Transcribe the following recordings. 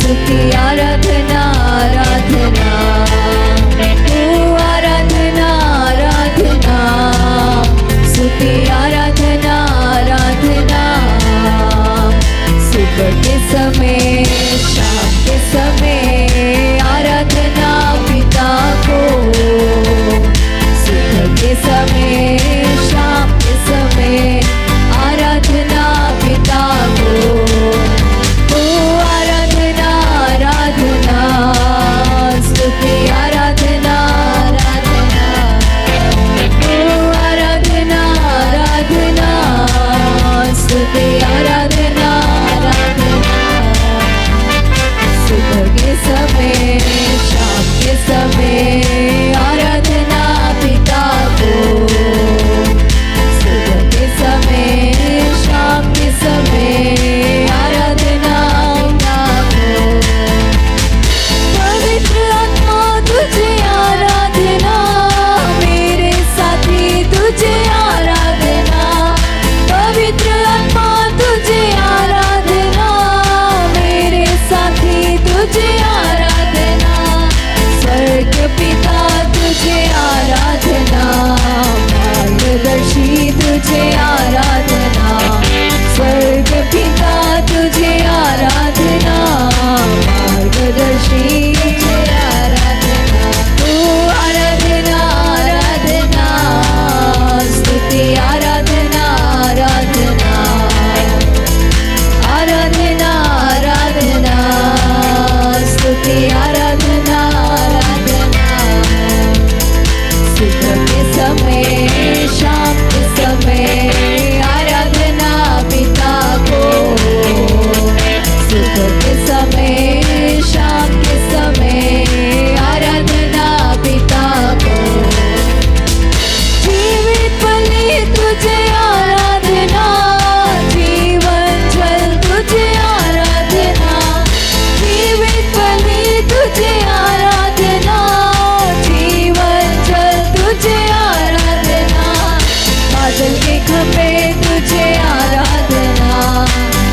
स्तुति आराधना आराधना, आराधना आराधना, स्तुति आराधना आराधना। सुबह के समय शाम के समय आराधना पिता को, सुबह के समय शाम के समय आराधना पिता को। आराधना आराधना, स्तुति आराधना आराधना, आराधना आराधना, स्तुति आराधना आराधना। सुबह के समय शाम के समय आराधना पिता को, सुबह के समय शाम के समय आराधना पिता को। पवित्र आत्मा तुझे आराधना, मेरे साथी तुझे आराधना। पवित्र आत्मा तुझे आराधना, मेरे साथी तुझे आराधना। स्वर्ग पिता तुझे आराधना, मार्गदर्शी तुझे आराधना। स्वर्ग पिता तुझे आराधना, मार्गदर्शी तुझे आराधना। आराधना आराधना, स्तुति आराधना आराधना, आराधना आराधना, स्तुति आराधना आराधना। सुबह के समय शाम के समय आराधना पिता को, सुबह के समय शाम के समय आराधना पिता को। जीवित बलि तुझे आराधना, जीवन जल तुझे आराधना। जीवित बलि तुझे आराधना, जीवन जल तुझे आराधना। बादल के खंभे तुझे आराधना,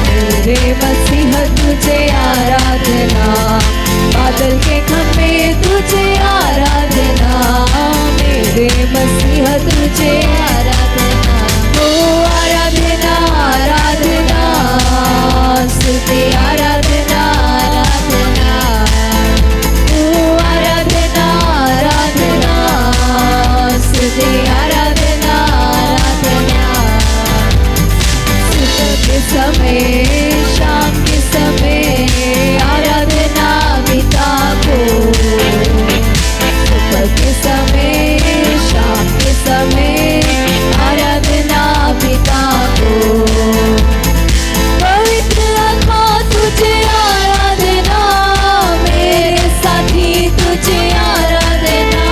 मेरे मसीह तुझे आराधना। बादल के खंभे तुझे आराधना, मेरे मसीह तुझे आराधना। आराधना आराधना, स्तुति आराधना आराधना, आराधना आराधना, स्तुति आराधना आराधना। सुबह के समय शाम के समय आराधना पिता को, सुबह के समय शाम के समय आराधना पिता को। पवित्र आत्मा तुझे आराधना, मेरे साथी तुझे आराधना।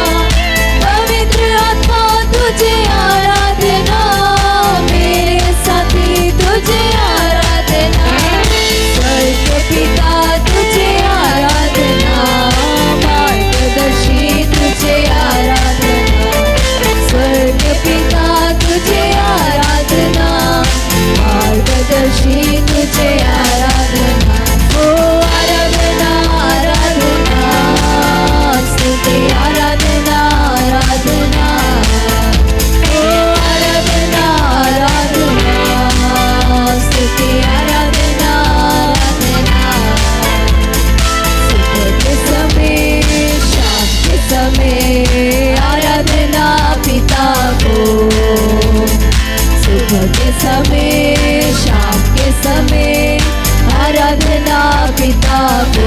पवित्र आत्मा तुझे आराधना, मेरे साथी तुझे आराधना। स्वर्ग पिता तुझे आराधना, मार्गदर्शी तुझे आराधना। स्वर्ग पिता तुझे आराधना, मार्गदर्शी तुझे आराधना। आराधना आराधना, स्तुति आराधना आराधना, आराधना आराधना, स्तुति आराधना आराधना। सुबह के समय शाम के समय आराधना पिता को, सुबह के समय शाम के समय आराधना पिता को।